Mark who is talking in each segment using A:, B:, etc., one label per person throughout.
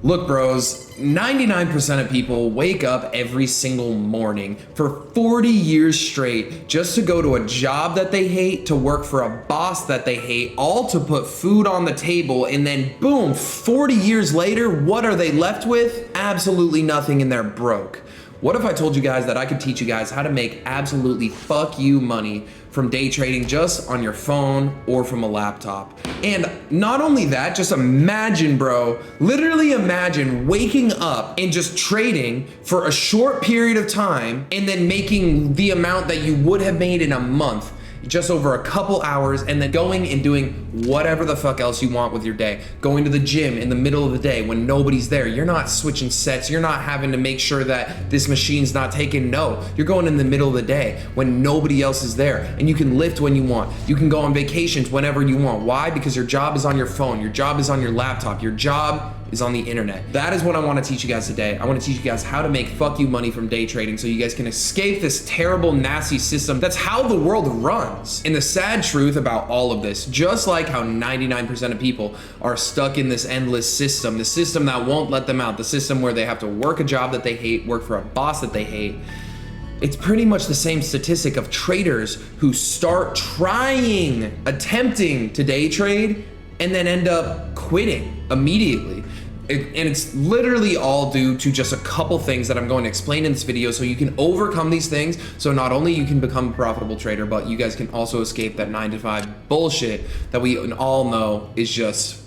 A: Look, bros, 99% of people wake up every single morning for 40 years straight just to go to a job that they hate, to work for a boss that they hate, all to put food on the table, and then boom, 40 years later, what are they left with? Absolutely nothing, and they're broke. What if I told you guys that I could teach you guys how to make absolutely fuck you money from day trading just on your phone or from a laptop? And not only that, just imagine, bro, literally imagine waking up and just trading for a short period of time and then making the amount that you would have made in a month just over a couple hours, and then going and doing whatever the fuck else you want with your day. Going to the gym in the middle of the day when nobody's there. You're not switching sets. You're not having to make sure that this machine's not taken. No, you're going in the middle of the day when nobody else is there, and you can lift when you want. You can go on vacations whenever you want. Why? Because your job is on your phone. Your job is on your laptop. Your job is on the internet. That is what I want to teach you guys today. I want to teach you guys how to make fuck you money from day trading so you guys can escape this terrible, nasty system. That's how the world runs. And the sad truth about all of this, just like how 99% of people are stuck in this endless system, the system that won't let them out, the system where they have to work a job that they hate, work for a boss that they hate, it's pretty much the same statistic of traders who start attempting to day trade, and then end up quitting immediately. And it's literally all due to just a couple things that I'm going to explain in this video so you can overcome these things. So not only you can become a profitable trader, but you guys can also escape that 9-to-5 bullshit that we all know is just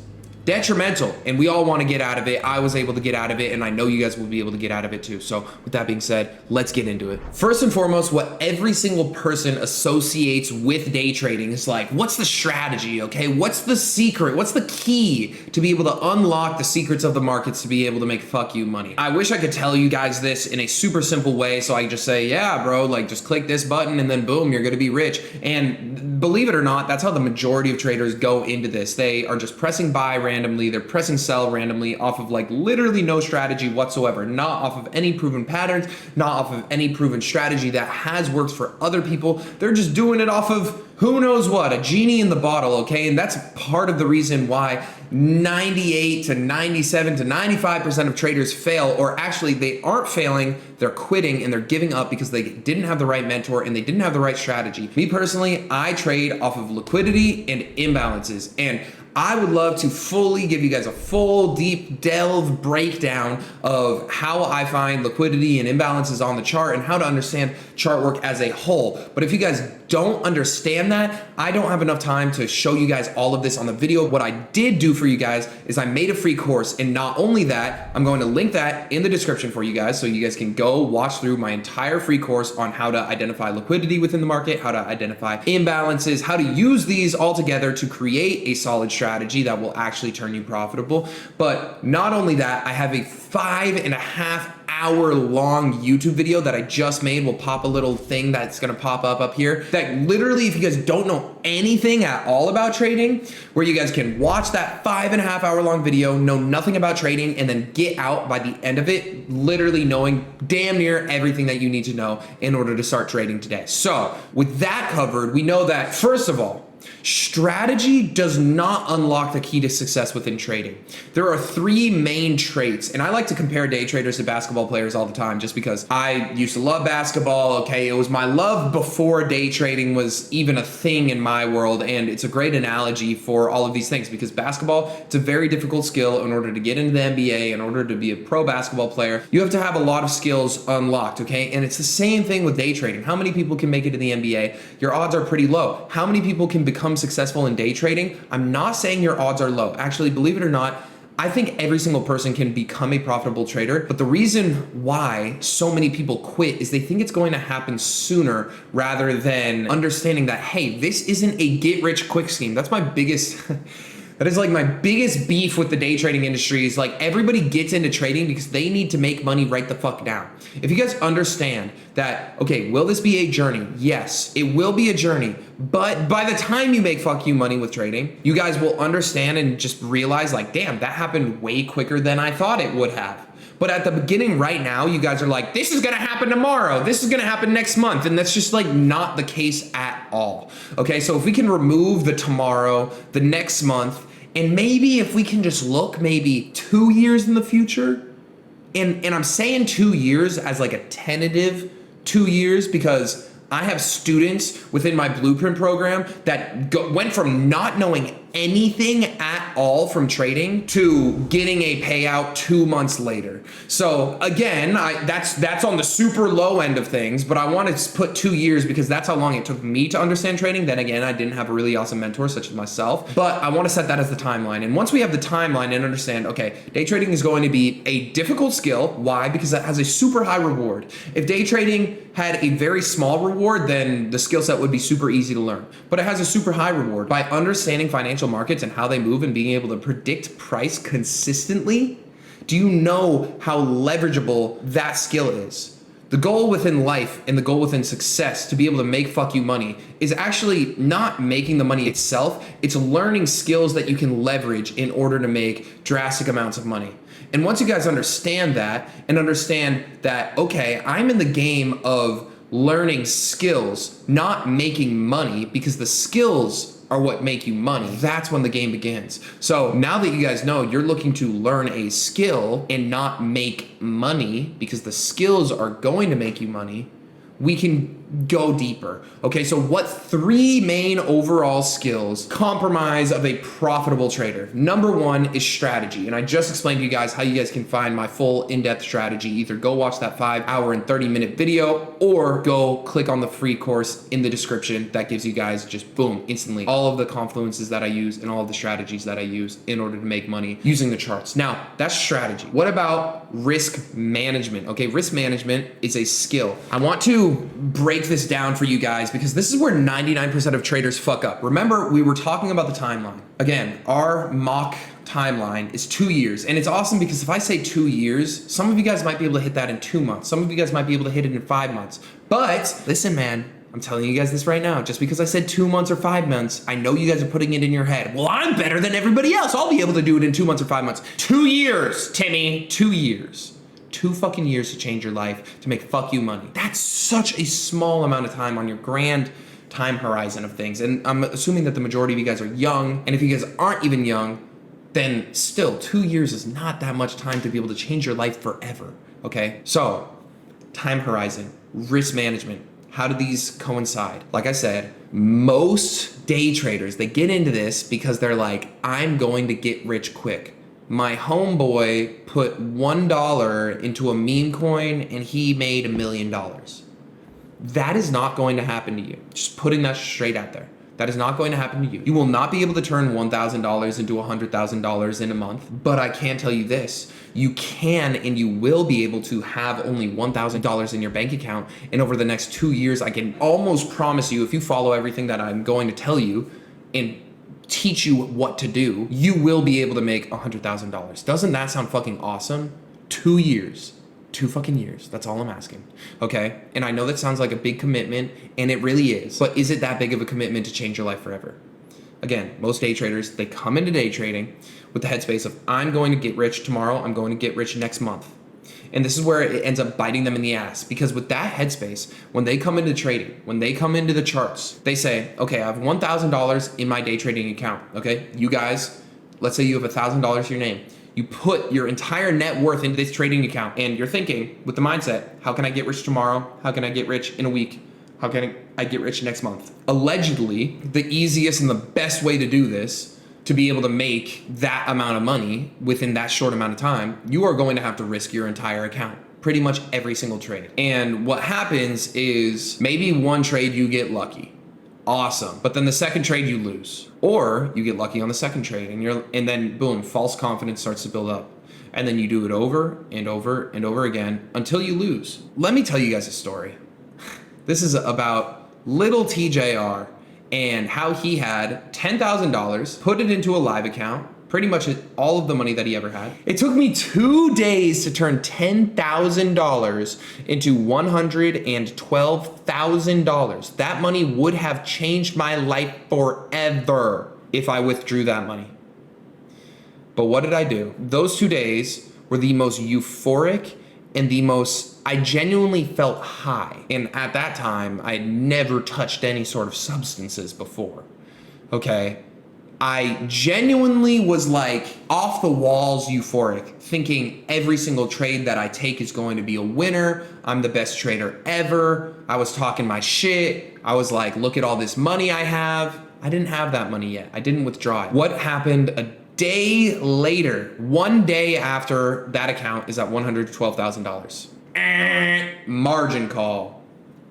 A: detrimental, and we all want to get out of it. I was able to get out of it, and I know you guys will be able to get out of it too. So with that being said, let's get into it. First and foremost, what every single person associates with day trading is like, what's the strategy, okay? What's the secret? What's the key to be able to unlock the secrets of the markets to be able to make fuck you money? I wish I could tell you guys this in a super simple way, so I could just say, yeah, bro, like just click this button and then boom, you're gonna be rich. And believe it or not, that's how the majority of traders go into this. They are just pressing buy randomly, they're pressing sell randomly off of like literally no strategy whatsoever, not off of any proven patterns, not off of any proven strategy that has worked for other people. They're just doing it off of who knows what, a genie in the bottle, okay? And that's part of the reason why 98 to 97 to 95% of traders fail, or actually they aren't failing, they're quitting and they're giving up because they didn't have the right mentor and they didn't have the right strategy. Me personally, I trade off of liquidity and imbalances, and I would love to fully give you guys a full deep delve breakdown of how I find liquidity and imbalances on the chart and how to understand chart work as a whole. But if you guys don't understand that, I don't have enough time to show you guys all of this on the video. What I did do for you guys is I made a free course, and not only that, I'm going to link that in the description for you guys so you guys can go watch through my entire free course on how to identify liquidity within the market, how to identify imbalances, how to use these all together to create a solid strategy that will actually turn you profitable. But not only that, I have a 5.5-hour long YouTube video that I just made. Will pop a little thing that's gonna pop up here that literally, if you guys don't know anything at all about trading, where you guys can watch that 5.5-hour long video, know nothing about trading, and then get out by the end of it literally knowing damn near everything that you need to know in order to start trading today. So with that covered, we know that first of all, strategy does not unlock the key to success within trading. There are three main traits, and I like to compare day traders to basketball players all the time just because I used to love basketball, okay? It was my love before day trading was even a thing in my world, and it's a great analogy for all of these things because basketball, it's a very difficult skill. In order to get into the NBA, in order to be a pro basketball player, you have to have a lot of skills unlocked, okay? And it's the same thing with day trading. How many people can make it to the NBA? Your odds are pretty low. How many people can become successful in day trading? I'm not saying your odds are low. Actually, believe it or not, I think every single person can become a profitable trader, but the reason why so many people quit is they think it's going to happen sooner rather than understanding that, hey, this isn't a get rich quick scheme. That's my biggest that is like my biggest beef with the day trading industry is like everybody gets into trading because they need to make money right the fuck now. If you guys understand that, okay, will this be a journey? Yes, it will be a journey. But by the time you make fuck you money with trading, you guys will understand and just realize like, damn, that happened way quicker than I thought it would have. But at the beginning right now, you guys are like, this is gonna happen tomorrow. This is gonna happen next month. And that's just like not the case at all. Okay, so if we can remove the tomorrow, the next month, And maybe if we can just look maybe 2 years in the future, and I'm saying 2 years as like a tentative 2 years because I have students within my blueprint program that went from not knowing anything at all from trading to getting a payout 2 months later. So again, that's on the super low end of things, but I want to put 2 years because that's how long it took me to understand trading. Then again, I didn't have a really awesome mentor such as myself, but I want to set that as the timeline. And once we have the timeline and understand, okay, day trading is going to be a difficult skill. Why? Because that has a super high reward. If day trading had a very small reward, then the skill set would be super easy to learn. But it has a super high reward. By understanding financial markets and how they move and being able to predict price consistently, do you know how leverageable that skill is? The goal within life and the goal within success to be able to make fuck you money is actually not making the money itself, it's learning skills that you can leverage in order to make drastic amounts of money. And once you guys understand that and understand that, okay, I'm in the game of learning skills, not making money, because the skills are what make you money. That's when the game begins. So now that you guys know you're looking to learn a skill and not make money because the skills are going to make you money, we can go deeper. Okay, so what 3 main overall skills compromise of a profitable trader? Number 1 is strategy. And I just explained to you guys how you guys can find my full in-depth strategy. Either go watch that 5-hour and 30-minute video or go click on the free course in the description that gives you guys just boom, instantly all of the confluences that I use and all of the strategies that I use in order to make money using the charts. Now, that's strategy. What about risk management? Okay, risk management is a skill. I want to break this down for you guys because this is where 99% of traders fuck up. Remember, we were talking about the timeline. Again, our mock timeline is 2 years. And it's awesome because if I say 2 years, some of you guys might be able to hit that in 2 months. Some of you guys might be able to hit it in 5 months. But listen, man, I'm telling you guys this right now. Just because I said 2 months or 5 months, I know you guys are putting it in your head. Well, I'm better than everybody else. I'll be able to do it in 2 months or 5 months. 2 years, Timmy, 2 years. 2 fucking years to change your life, to make fuck you money. That's such a small amount of time on your grand time horizon of things. And I'm assuming that the majority of you guys are young. And if you guys aren't even young, then still 2 years is not that much time to be able to change your life forever. Okay? So, time horizon, risk management. How do these coincide? Like I said, most day traders, they get into this because they're like, I'm going to get rich quick. My homeboy put $1 into a meme coin and he made $1 million. That is not going to happen to you. Just putting that straight out there. That is not going to happen to you. You will not be able to turn $1,000 into $100,000 in a month. But I can tell you this, you can and you will be able to have only $1,000 in your bank account. And over the next 2 years, I can almost promise you, if you follow everything that I'm going to tell you and teach you what to do, you will be able to make $100,000. Doesn't that sound fucking awesome? 2 years. 2 fucking years. That's all I'm asking. Okay? And I know that sounds like a big commitment, and it really is. But is it that big of a commitment to change your life forever? Again, most day traders, they come into day trading with the headspace of, I'm going to get rich tomorrow, I'm going to get rich next month. And this is where it ends up biting them in the ass, because with that headspace, when they come into trading, when they come into the charts, they say, okay, I have $1,000 in my day trading account. Okay, you guys, let's say you have $1,000 to your name. You put your entire net worth into this trading account, and you're thinking with the mindset, how can I get rich tomorrow? How can I get rich in a week? How can I get rich next month? Allegedly, the easiest and the best way to do this, to be able to make that amount of money within that short amount of time, you are going to have to risk your entire account. Pretty much every single trade. And what happens is maybe one trade you get lucky. Awesome. But then the second trade you lose. Or you get lucky on the second trade and then boom, false confidence starts to build up. And then you do it over and over and over again until you lose. Let me tell you guys a story. This is about little TJR and how he had $10,000, put it into a live account, pretty much all of the money that he ever had. It took me 2 days to turn $10,000 into $112,000. That money would have changed my life forever if I withdrew that money. But what did I do? Those 2 days were the most euphoric and I genuinely felt high. And at that time, I had never touched any sort of substances before. Okay? I genuinely was like off the walls euphoric, thinking every single trade that I take is going to be a winner. I'm the best trader ever. I was talking my shit. I was like, look at all this money I have. I didn't have that money yet. I didn't withdraw it. What happened a day later, one day after that account is at $112,000. Margin call.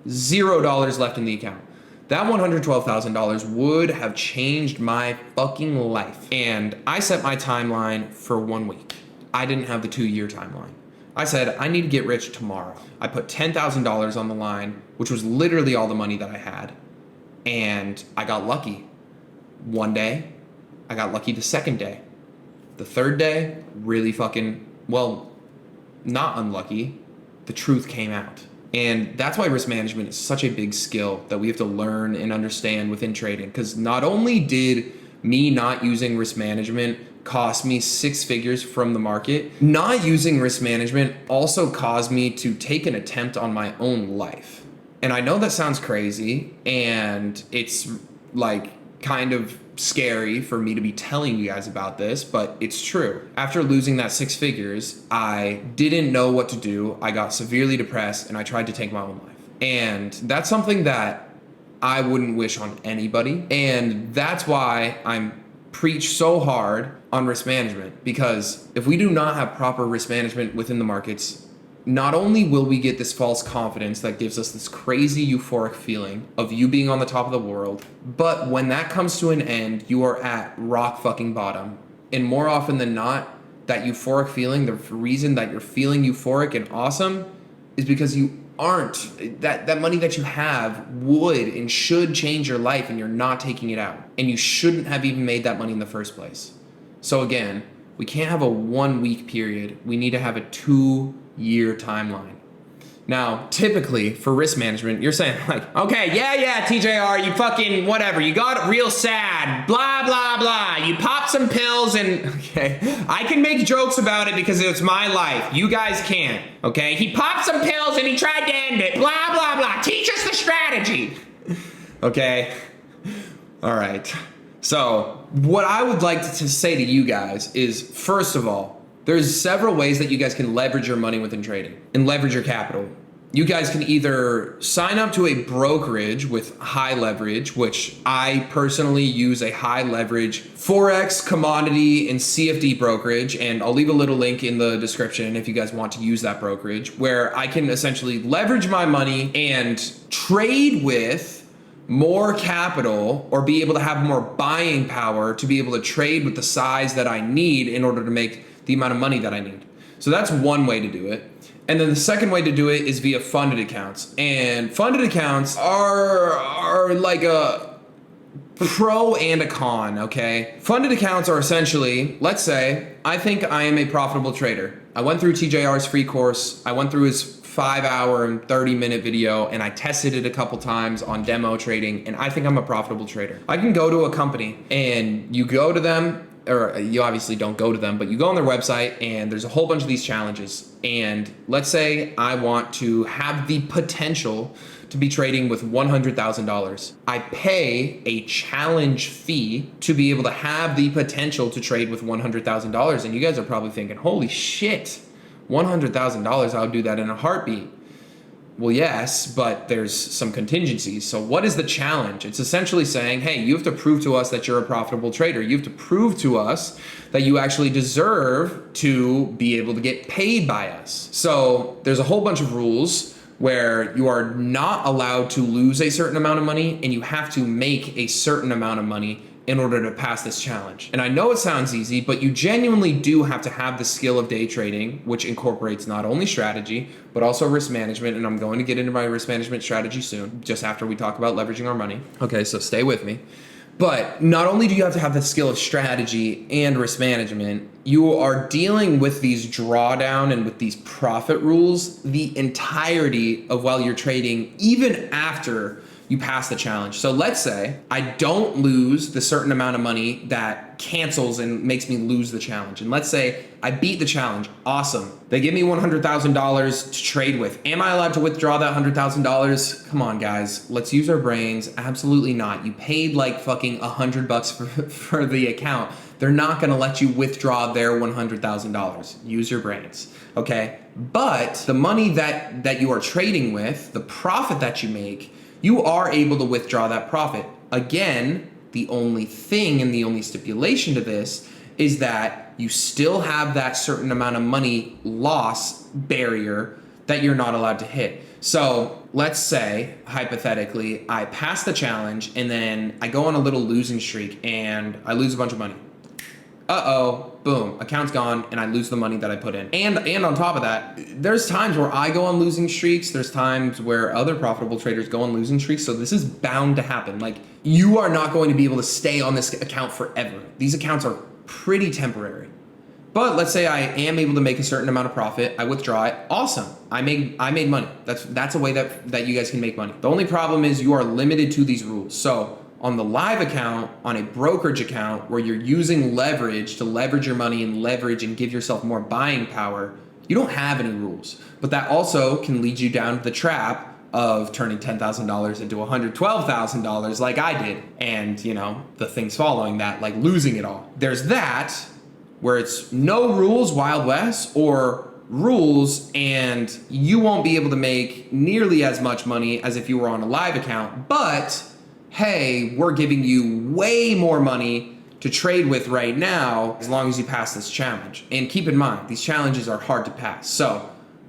A: $0 left in the account. That $112,000 would have changed my fucking life. And I set my timeline for 1 week. I didn't have the 2-year timeline. I said, I need to get rich tomorrow. I put $10,000 on the line, which was literally all the money that I had. And I got lucky. One day, I got lucky the second day. The third day, really fucking, well, not unlucky. The truth came out. And that's why risk management is such a big skill that we have to learn and understand within trading. Because not only did me not using risk management cost me 6 figures from the market, not using risk management also caused me to take an attempt on my own life. And I know that sounds crazy, and it's like kind of scary for me to be telling you guys about this, but it's true. After losing that 6 figures, I didn't know what to do. I got severely depressed and I tried to take my own life. And that's something that I wouldn't wish on anybody. And that's why I'm preach so hard on risk management, because if we do not have proper risk management within the markets, not only will we get this false confidence that gives us this crazy euphoric feeling of you being on the top of the world, but when that comes to an end, you are at rock fucking bottom. And more often than not, that euphoric feeling, the reason that you're feeling euphoric and awesome is because you aren't. That money that you have would and should change your life, and you're not taking it out. And you shouldn't have even made that money in the first place. So again, we can't have a 1 week period. We need to have a 2-year timeline. Now, typically for risk management, you're saying like, okay, yeah, TJR, you fucking whatever. You got real sad, blah, blah, blah. You pop some pills and, okay, I can make jokes about it because it's my life. You guys can't, okay? He popped some pills and he tried to end it, blah, blah, blah. Teach us the strategy. Okay, all right. So what I would like to say to you guys is, first of all, there's several ways that you guys can leverage your money within trading and leverage your capital. You guys can either sign up to a brokerage with high leverage, which I personally use a high leverage Forex, commodity, and CFD brokerage. And I'll leave a little link in the description if you guys want to use that brokerage, where I can essentially leverage my money and trade with more capital, or be able to have more buying power to be able to trade with the size that I need in order to make the amount of money that I need. So that's one way to do it. And then the second way to do it is via funded accounts. And funded accounts are like a pro and a con, okay? Funded accounts are essentially, let's say, I think I am a profitable trader. I went through TJR's free course. I went through his 5-hour and 30-minute video, and I tested it a couple times on demo trading, and I think I'm a profitable trader. I can go to a company and you go to them, or you obviously don't go to them, but you go on their website and there's a whole bunch of these challenges. And let's say I want to have the potential to be trading with $100,000. I pay a challenge fee to be able to have the potential to trade with $100,000. And you guys are probably thinking, holy shit, $100,000, I would do that in a heartbeat. Well, yes, but there's some contingencies. So what is the challenge? It's essentially saying, hey, you have to prove to us that you're a profitable trader. You have to prove to us that you actually deserve to be able to get paid by us. So there's a whole bunch of rules where you are not allowed to lose a certain amount of money, and you have to make a certain amount of money in order to pass this challenge. And I know it sounds easy, but you genuinely do have to have the skill of day trading, which incorporates not only strategy, but also risk management. And I'm going to get into my risk management strategy soon, just after we talk about leveraging our money. Okay, so stay with me. But not only do you have to have the skill of strategy and risk management, you are dealing with these drawdown and with these profit rules the entirety of while you're trading, even after you pass the challenge. So let's say I don't lose the certain amount of money that cancels and makes me lose the challenge. And let's say I beat the challenge. Awesome. They give me $100,000 to trade with. Am I allowed to withdraw that $100,000? Come on, guys. Let's use our brains. Absolutely not. You paid like fucking $100 for the account. They're not going to let you withdraw their $100,000. Use your brains. Okay. But the money that you are trading with, the profit that you make, you are able to withdraw that profit. Again, the only thing and the only stipulation to this is that you still have that certain amount of money loss barrier that you're not allowed to hit. So let's say, hypothetically, I pass the challenge and then I go on a little losing streak and I lose a bunch of money. Uh-oh, boom, account's gone and I lose the money that I put in. And on top of that, there's times where I go on losing streaks. There's times where other profitable traders go on losing streaks. So this is bound to happen. Like, you are not going to be able to stay on this account forever. These accounts are pretty temporary. But let's say I am able to make a certain amount of profit. I withdraw it. Awesome. I made money. That's a way that you guys can make money. The only problem is you are limited to these rules. So on the live account, on a brokerage account where you're using leverage to leverage your money and leverage and give yourself more buying power, you don't have any rules. But that also can lead you down to the trap of turning $10,000 into $112,000 like I did. And, you know, the things following that, like losing it all. There's that where it's no rules, Wild West, or rules and you won't be able to make nearly as much money as if you were on a live account, but hey, we're giving you way more money to trade with right now as long as you pass this challenge. And keep in mind, these challenges are hard to pass. So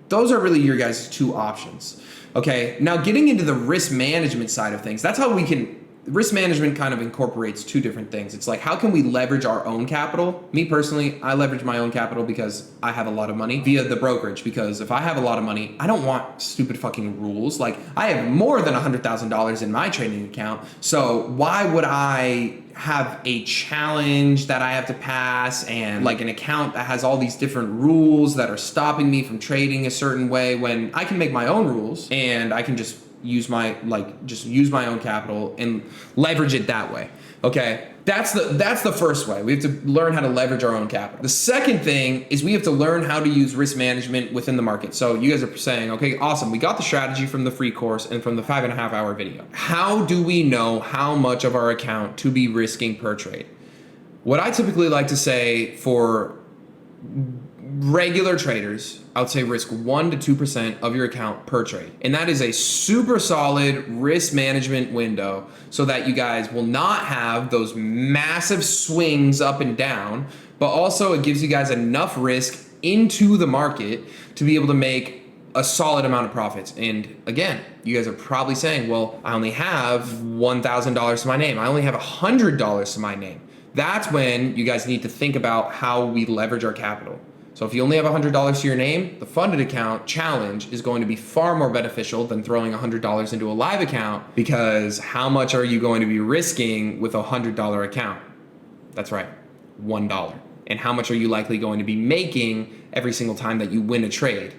A: those are really your guys' two options. Okay, now getting into the risk management side of things, that's how we can, risk management kind of incorporates two different things. It's like, how can we leverage our own capital? Me personally, I leverage my own capital because I have a lot of money via the brokerage, because if I have a lot of money, I don't want stupid fucking rules. Like, I have more than $100,000 in my trading account. So why would I have a challenge that I have to pass and like an account that has all these different rules that are stopping me from trading a certain way when I can make my own rules and I can just use my own capital and leverage it that way. Okay, that's the first way. We have to learn how to leverage our own capital. The second thing is we have to learn how to use risk management within the market. So you guys are saying, okay, awesome, we got the strategy from the free course and from the 5.5 hour video. How do we know how much of our account to be risking per trade? What I typically like to say for regular traders, I would say risk 1% to 2% of your account per trade. And that is a super solid risk management window so that you guys will not have those massive swings up and down, but also it gives you guys enough risk into the market to be able to make a solid amount of profits. And again, you guys are probably saying, well, I only have $1,000 to my name. I only have $100 to my name. That's when you guys need to think about how we leverage our capital. So if you only have $100 to your name, the funded account challenge is going to be far more beneficial than throwing $100 into a live account, because how much are you going to be risking with a $100 account? That's right, $1. And how much are you likely going to be making every single time that you win a trade?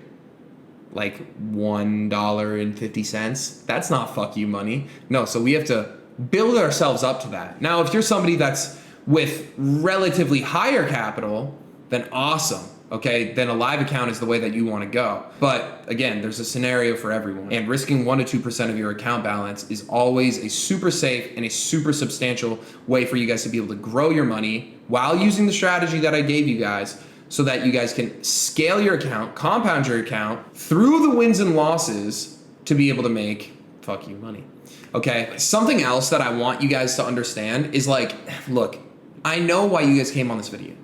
A: Like $1.50? That's not fuck you money. No, so we have to build ourselves up to that. Now, if you're somebody that's with relatively higher capital, then awesome. Okay, then a live account is the way that you want to go. But again, there's a scenario for everyone. And risking 1% to 2% of your account balance is always a super safe and a super substantial way for you guys to be able to grow your money while using the strategy that I gave you guys, so that you guys can scale your account, compound your account through the wins and losses to be able to make fuck you money. Okay, something else that I want you guys to understand is like, look, I know why you guys came on this video.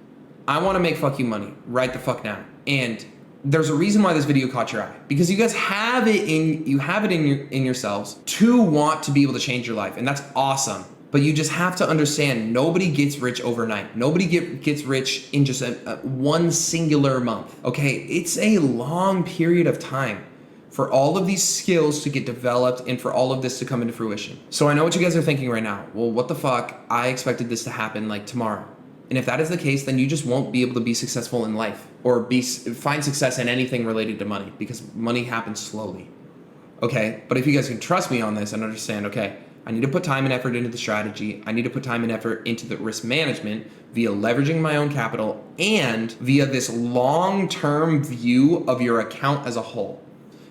A: I want to make fuck you money right the fuck now. And there's a reason why this video caught your eye, because you guys have it in yourselves to want to be able to change your life. And that's awesome. But you just have to understand, nobody gets rich overnight. Nobody gets rich in just one singular month. Okay, it's a long period of time for all of these skills to get developed and for all of this to come into fruition. So I know what you guys are thinking right now. Well, what the fuck? I expected this to happen like tomorrow. And if that is the case, then you just won't be able to be successful in life or find success in anything related to money, because money happens slowly. okay? But if you guys can trust me on this and understand, okay, I need to put time and effort into the strategy. I need to put time and effort into the risk management via leveraging my own capital and via this long-term view of your account as a whole.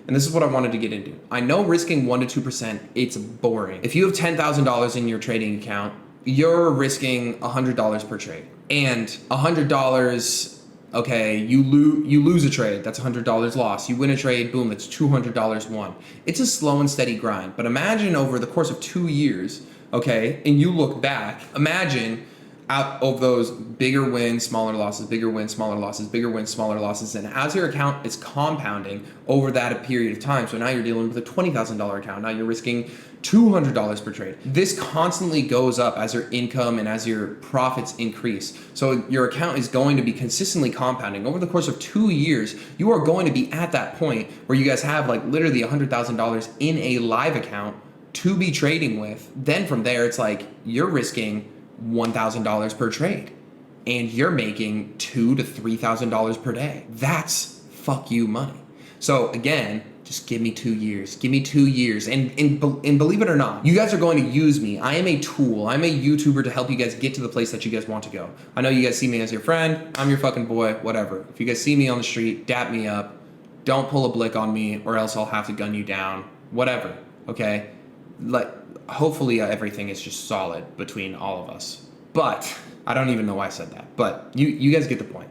A: And this is what I wanted to get into. I know risking 1% to 2%, it's boring. If you have $10,000 in your trading account, you're risking $100 per trade. And $100, okay, you lose a trade, that's $100 lost. You win a trade, boom, that's $200 won. It's a slow and steady grind. But imagine over the course of 2 years, okay, and you look back, imagine out of those bigger wins, smaller losses, bigger wins, smaller losses, bigger wins, smaller losses. And as your account is compounding over that period of time, so now you're dealing with a $20,000 account. Now you're risking $200 per trade. This constantly goes up as your income and as your profits increase. So your account is going to be consistently compounding. Over the course of 2 years, you are going to be at that point where you guys have like literally $100,000 in a live account to be trading with. Then from there, it's like you're risking $1,000 per trade and you're making $2,000 to $3,000 per day. That's fuck you money. So again, just give me 2 years. Give me 2 years. And believe it or not, you guys are going to use me. I am a tool. I'm a YouTuber to help you guys get to the place that you guys want to go. I know you guys see me as your friend. I'm your fucking boy, whatever. If you guys see me on the street, dap me up. Don't pull a blick on me or else I'll have to gun you down. Whatever, okay? Hopefully everything is just solid between all of us. But I don't even know why I said that. But you guys get the point.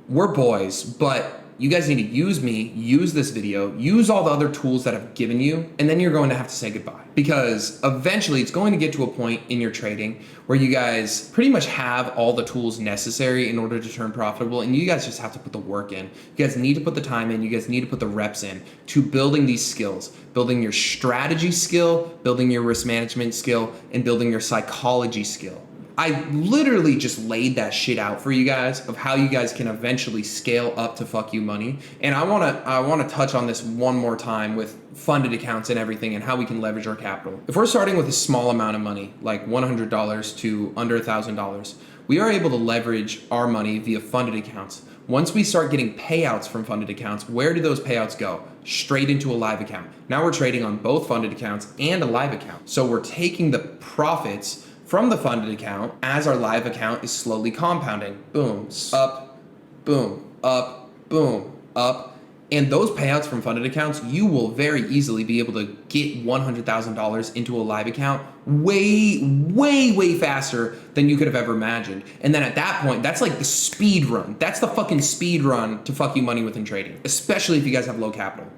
A: We're boys, but you guys need to use me, use this video, use all the other tools that I've given you, and then you're going to have to say goodbye. Because eventually it's going to get to a point in your trading where you guys pretty much have all the tools necessary in order to turn profitable, and you guys just have to put the work in. You guys need to put the time in, you guys need to put the reps in to building these skills, building your strategy skill, building your risk management skill, and building your psychology skill. I literally just laid that shit out for you guys of how you guys can eventually scale up to fuck you money. And I wanna touch on this one more time with funded accounts and everything and how we can leverage our capital. If we're starting with a small amount of money, like $100 to under $1,000, we are able to leverage our money via funded accounts. Once we start getting payouts from funded accounts, where do those payouts go? Straight into a live account. Now we're trading on both funded accounts and a live account. So we're taking the profits from the funded account as our live account is slowly compounding. Boom, up, boom, up, boom, up. And those payouts from funded accounts, you will very easily be able to get $100,000 into a live account way faster than you could have ever imagined. And then at that point, that's like the speed run. That's the fucking speed run to fuck you money within trading, especially if you guys have low capital.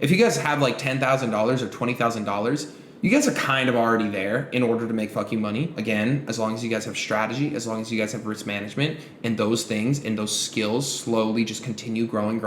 A: If you guys have like $10,000 or $20,000, you guys are kind of already there in order to make fuck you money. Again, as long as you guys have strategy, as long as you guys have risk management and those things and those skills slowly just continue growing,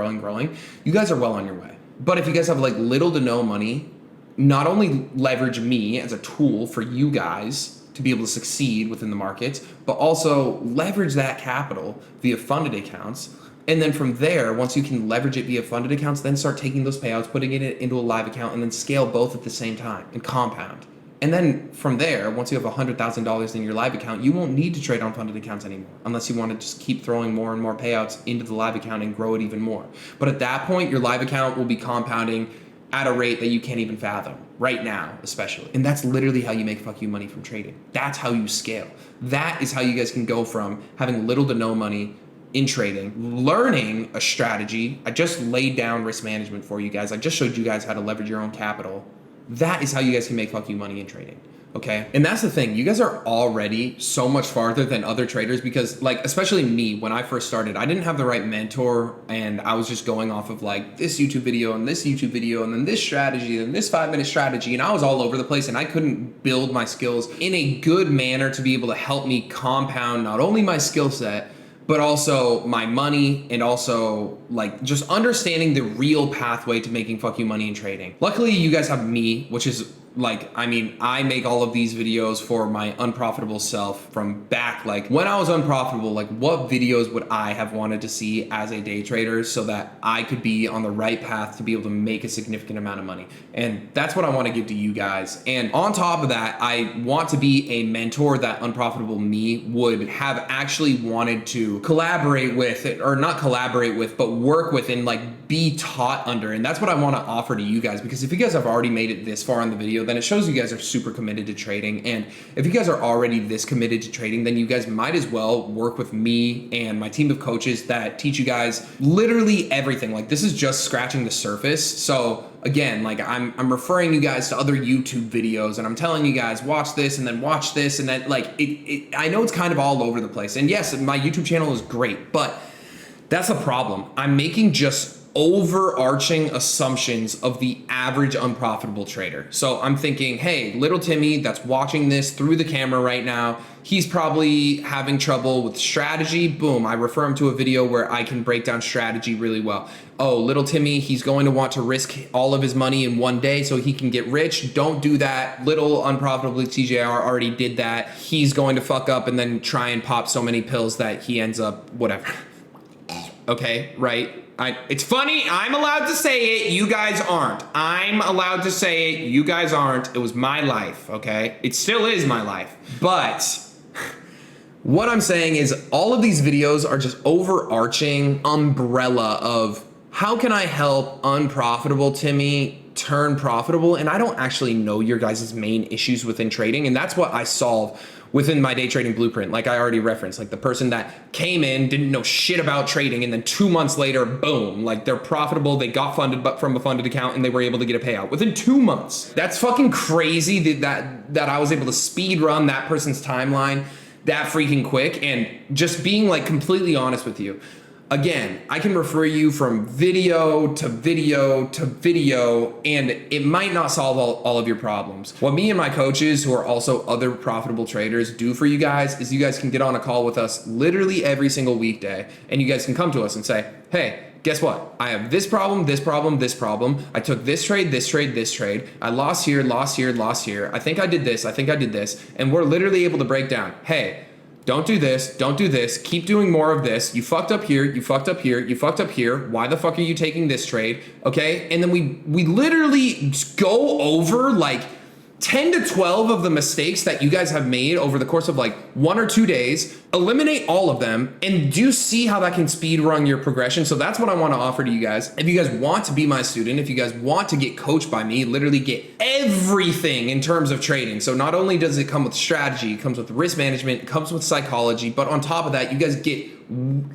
A: you guys are well on your way. But if you guys have like little to no money, not only leverage me as a tool for you guys to be able to succeed within the markets, but also leverage that capital via funded accounts. And then from there, once you can leverage it via funded accounts, then start taking those payouts, putting it into a live account, and then scale both at the same time and compound. And then from there, once you have $100,000 in your live account, you won't need to trade on funded accounts anymore, unless you want to just keep throwing more and more payouts into the live account and grow it even more. But at that point, your live account will be compounding at a rate that you can't even fathom, right now especially. And that's literally how you make fuck you money from trading. That's how you scale. That is how you guys can go from having little to no money in trading, learning a strategy. I just laid down risk management for you guys. I just showed you guys how to leverage your own capital. That is how you guys can make fuck you money in trading. Okay. And that's the thing. You guys are already so much farther than other traders because, like, especially me, when I first started, I didn't have the right mentor and I was just going off of like this YouTube video and this YouTube video and then this strategy and this 5-minute strategy. And I was all over the place and I couldn't build my skills in a good manner to be able to help me compound not only my skill set, but also my money and also like just understanding the real pathway to making fuck you money in trading. Luckily, you guys have me, which is Like, I mean, I make all of these videos for my unprofitable self from back, like when I was unprofitable, like what videos would I have wanted to see as a day trader so that I could be on the right path to be able to make a significant amount of money. And that's what I want to give to you guys. And on top of that, I want to be a mentor that unprofitable me would have actually wanted to collaborate with, or not collaborate with, but work with and like be taught under. And that's what I want to offer to you guys, because if you guys have already made it this far in the video, then it shows you guys are super committed to trading. And if you guys are already this committed to trading, then you guys might as well work with me and my team of coaches that teach you guys literally everything. Like, this is just scratching the surface. So again, like I'm referring you guys to other YouTube videos, and I'm telling you guys, watch this and then watch this, and then like I know it's kind of all over the place. And yes, my YouTube channel is great, but that's the problem. I'm making just overarching assumptions of the average unprofitable trader. So I'm thinking, hey, little Timmy that's watching this through the camera right now, he's probably having trouble with strategy. Boom, I refer him to a video where I can break down strategy really well. Oh, little Timmy, he's going to want to risk all of his money in one day so he can get rich. Don't do that. Little unprofitably TJR already did that. He's going to fuck up and then try and pop so many pills that he ends up whatever. Okay, right? It's funny, I'm allowed to say it, you guys aren't. I'm allowed to say it, you guys aren't. It was my life, okay? It still is my life. But what I'm saying is all of these videos are just overarching umbrella of how can I help unprofitable Timmy turn profitable? And I don't actually know your guys' main issues within trading, and that's what I solve within my day trading blueprint. Like I already referenced, like the person that came in, didn't know shit about trading, and then 2 months later, boom, like they're profitable, they got funded but from a funded account, and they were able to get a payout within 2 months. That's fucking crazy that I was able to speed run that person's timeline that freaking quick. And just being like completely honest with you, again, I can refer you from video to video to video, and it might not solve all of your problems. What me and my coaches, who are also other profitable traders, do for you guys is you guys can get on a call with us literally every single weekday, and you guys can come to us and say, hey, guess what? I have this problem, this problem, this problem. I took this trade, this trade, this trade. I lost here, lost here, lost here. I think I did this, I think I did this. And we're literally able to break down, hey, don't do this, don't do this, keep doing more of this. You fucked up here, you fucked up here, you fucked up here. Why the fuck are you taking this trade? Okay, and then we literally go over like 10 to 12 of the mistakes that you guys have made over the course of like 1 or 2 days, eliminate all of them, and do see how that can speed run your progression. So that's what I want to offer to you guys. If you guys want to be my student, if you guys want to get coached by me, literally get everything in terms of trading. So not only does it come with strategy, it comes with risk management, it comes with psychology, but on top of that, you guys get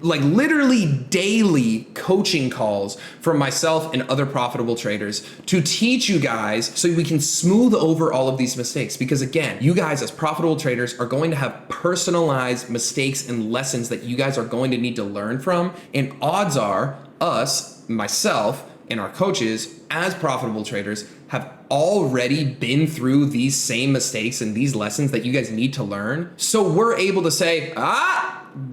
A: like literally daily coaching calls from myself and other profitable traders to teach you guys so we can smooth over all of these mistakes. Because again, you guys as profitable traders are going to have personalized mistakes and lessons that you guys are going to need to learn from. And odds are us, myself, and our coaches as profitable traders have already been through these same mistakes and these lessons that you guys need to learn. So we're able to say,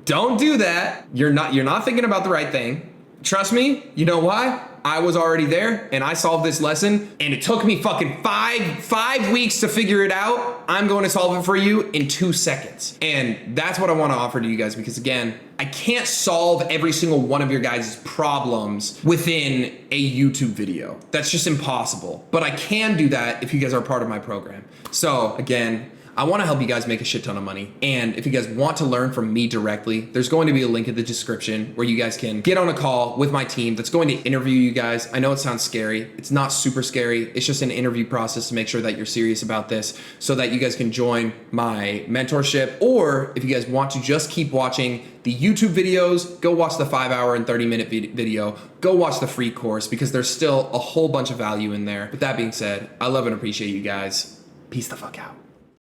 A: don't do that. You're not thinking about the right thing. Trust me, you know why? I was already there and I solved this lesson, and it took me fucking five weeks to figure it out. I'm going to solve it for you in 2 seconds. And that's what I want to offer to you guys, because again, I can't solve every single one of your guys' problems within a YouTube video. That's just impossible. But I can do that if you guys are part of my program. So again, I want to help you guys make a shit ton of money. And if you guys want to learn from me directly, there's going to be a link in the description where you guys can get on a call with my team that's going to interview you guys. I know it sounds scary. It's not super scary. It's just an interview process to make sure that you're serious about this so that you guys can join my mentorship. Or if you guys want to just keep watching the YouTube videos, go watch the 5-hour and 30-minute video. Go watch the free course, because there's still a whole bunch of value in there. With that being said, I love and appreciate you guys. Peace the fuck out.